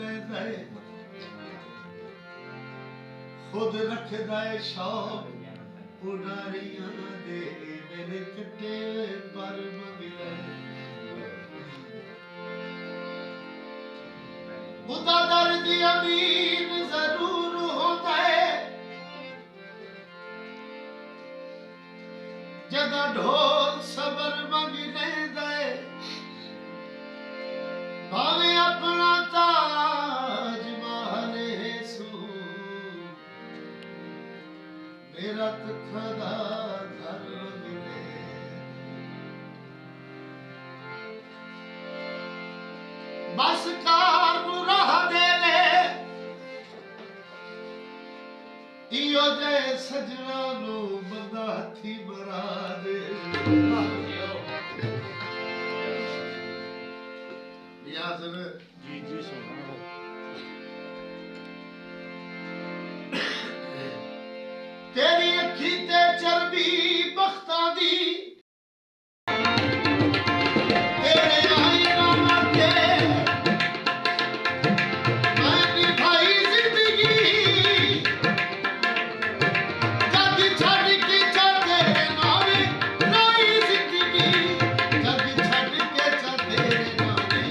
लेंदा है खुद रखदा है शौक पुरारियां दे मेरे कटे पर मंगले खुदा दर्द अमीन जरूर होता है जदा ढोल सबर मंग लेंदा है भावे अपना ताज महल सू मेरा तखदा घर मंगले बस कार नू राह दे ले इयो जे सजना नू बंदा हथी मरा दे याजर जी जी सुना तेरी अखी ते चर्बी बख्ता दी तेरे आईना मथे मैं निभाई जिंदगी जग छड़ के चले नावे नई जिंदगी जग छड़ के चले नावे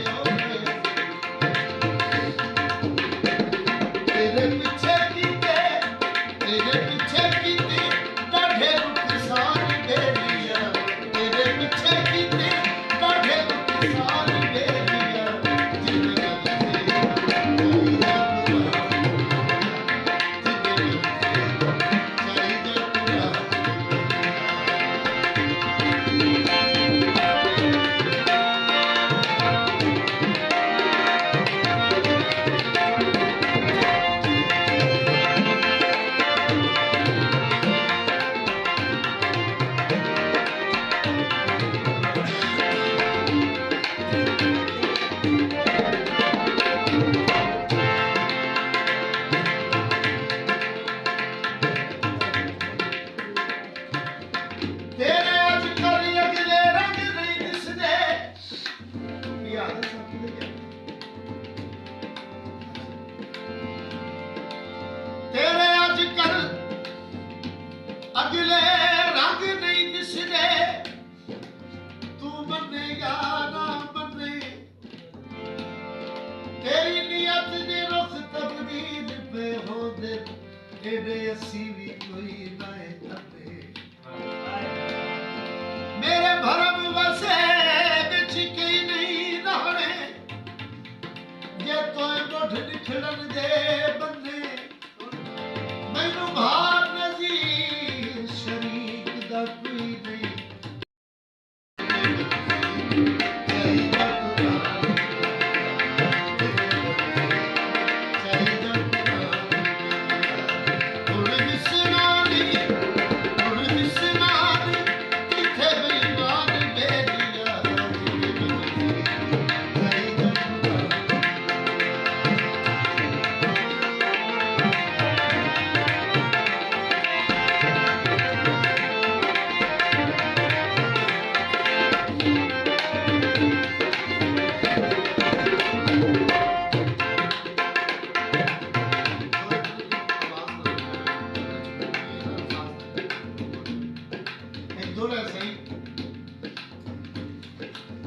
तेरे पीछे कीते तेरे पीछे कीते डाढे रुखसार बेलिया तेरे पीछे कीते डाढे रुखसार बेलिया जिंदगी तेरे अजकल अगले रंग नहीं दिसदे याद तेरे अजकल अगले रंग नहीं दिसदे तू मन्ने या ना मन्ने तेरी नियत दे रुख तब्दील पे होंदे एडे असी भी कोई नाए अते मेरे भरम वसे बिच कई नहीं रहने जे तोय मुठ निखड़न दे बंदे मैनू भार नज़ीर शरीक दा कोई नहीं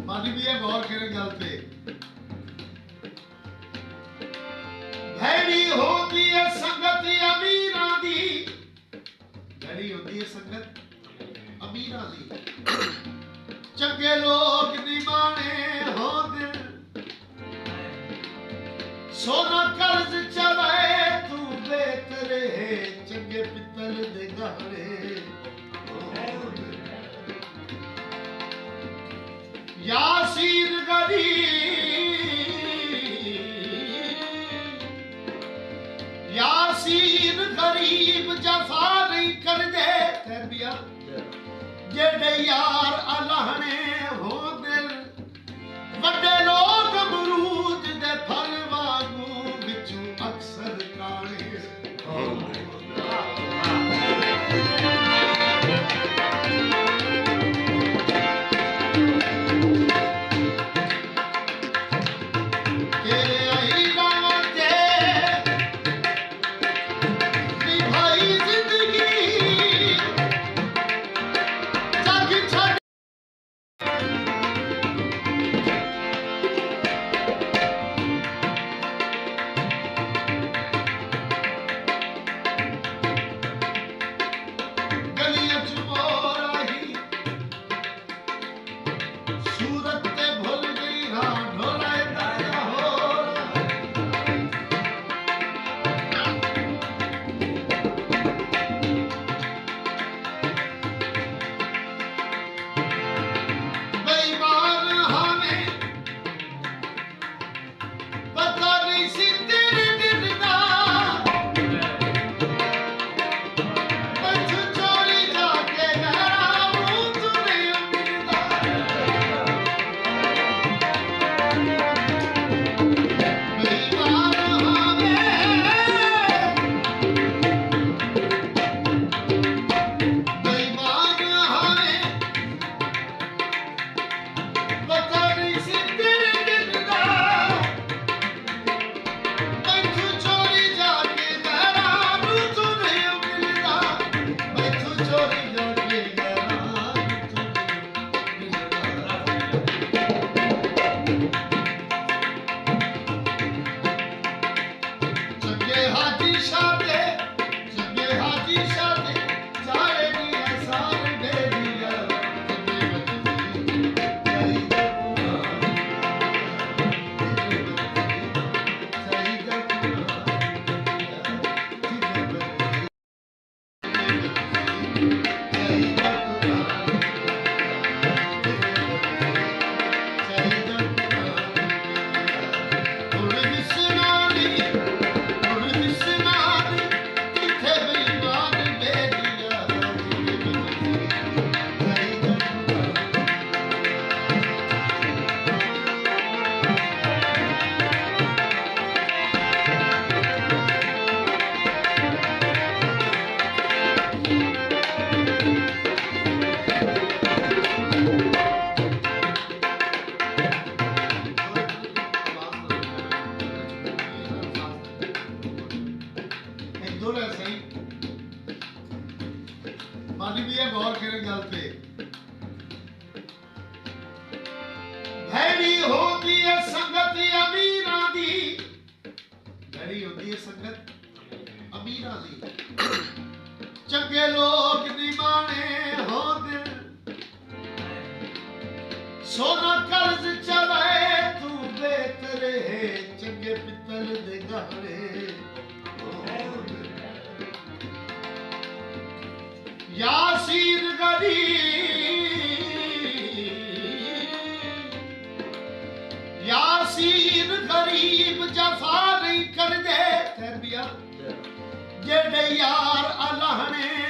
मानी भी है गौर करे गल पे भैड़ी होती है संगत अमीरां दी भैड़ी होती है संगत अमीरां दी चंगे लोग निमाने हो दिल सोना कर्ज चलाए तू बेतरे चंगे पित्तल दे गहरे यासीन गरीब जफा नहीं कर दे तरबिया जेड़े यार अल्लाहने हो दिल वड्डे लोग अमरूद दे फल वांगू विचों अक्सर काले तेरे आई रावण ਪਤਾ ਨਹੀਂ ਸੀ ਤੇਰੇ ਦਿਲ ਦਾ ਮੈਥੋਂ ਚੋਰੀ ਜਾ ਕੇ ਗਹਿਰਾ ਮੂੰਹ ਤੂੰ ਨਹੀਂ ਮਿਲਦਾ ਬੇਈਮਾਨ ਹਾਵੇ ਬੇਈਮਾਨ ਹਾਵੇ ਪਤਾ ਨਹੀਂ ਸੀ ਤੇਰੇ ਦਿਲ ਦਾ ਮੈਥੋਂ ਚੋਰੀ ਜਾ ਕੇ ਗਹਿਰਾ ਮੂੰਹ ਤੂੰ ਨਹੀਂ ਮਿਲਦਾ ਮੈਥੋਂ ਚੋਰੀ ਜਾ ਕੇ ਗਹਿਰਾ ਮੂੰਹ ਤੂੰ ਨਹੀਂ ਮਿਲਦਾ ਚੰਗੇ ਹਾਜੀ ਸ਼ਾਦੇ ਚੰਗੇ ਹਾਜੀ ਸ਼ਾਦੇ ਚਾਰੇ ਦੀ ਅਸਾਰ ਬੇਲੀਆ ਚੰਗੇ ਬੱਚੇ ਚਾਹੀਦਾ ਚਾਹੀਦਾ ਮਾਨੀ ਵੀ ਇਹ ਗੌਰ ਕਰੇ ਗੱਲ ਤੇ ਭੈੜੀ ਹੋਦੀ ਹੈ ਸੰਗਤ ਅਮੀਰਾਂ ਦੀ ਭੈੜੀ ਹੁੰਦੀ ਹੈ ਸੰਗਤ ਅਮੀਰਾਂ ਦੀ ਚੰਗੇ ਲੋਕ ਨਿਮਾਣੇ ਹੋ ਦਿਲ ਸੋਨਾ ਕਰਜ਼ ਚਲਾਏ ਤੂੰ ਬੇਤਰੇ ਚੰਗੇ ਪਿੱਤਲ ਦੇ ਗਹਿਣੇ यासीर गरीब जफा नहीं कर दे तरबिया जेड़े यार अल्लाह ने